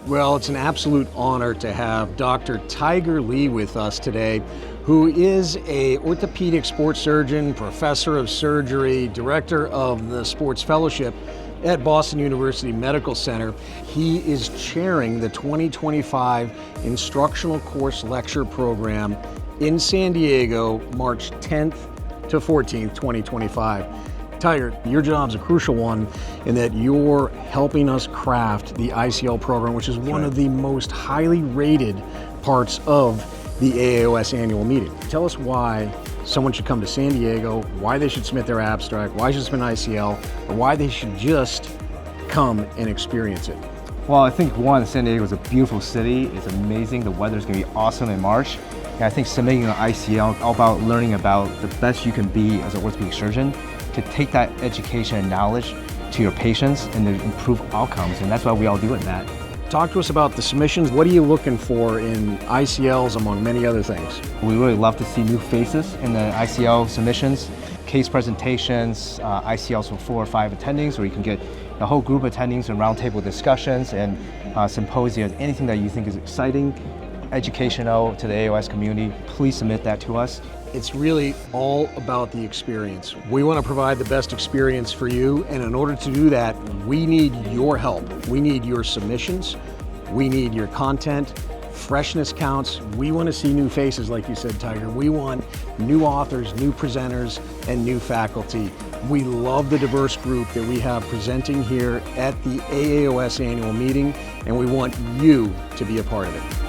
Well, it's an absolute honor to have Dr. Tiger Lee with us today, who is a orthopedic sports surgeon, professor of surgery, director of the Sports Fellowship at Boston University Medical Center. He is chairing the 2025 Instructional Course Lecture Program in San Diego, March 10th to 14th, 2025. Tiger, your job's a crucial one in that you're helping us craft the ICL program, which is one of the most highly rated parts of the AAOS annual meeting. Tell us why someone should come to San Diego, why they should submit their abstract, why they should submit an ICL, or why they should just come and experience it. Well, I think one, San Diego is a beautiful city. It's amazing. The weather's going to be awesome in March. And I think submitting an ICL all about learning about the best you can be as an orthopedic surgeon to take that education and knowledge to your patients and to improve outcomes. And that's why we all do it, Matt. Talk to us about the submissions. What are you looking for in ICLs among many other things? We really love to see new faces in the ICL submissions, case presentations, ICLs for 4 or 5 attendings, where you can get a whole group of attendings and roundtable discussions and symposia, anything that you think is exciting, educational to the AAOS community, please submit that to us. It's really all about the experience. We want to provide the best experience for you, and in order to do that, we need your help. We need your submissions. We need your content. Freshness counts. We want to see new faces, like you said, Tiger. We want new authors, new presenters, and new faculty. We love the diverse group that we have presenting here at the AAOS annual meeting, and we want you to be a part of it.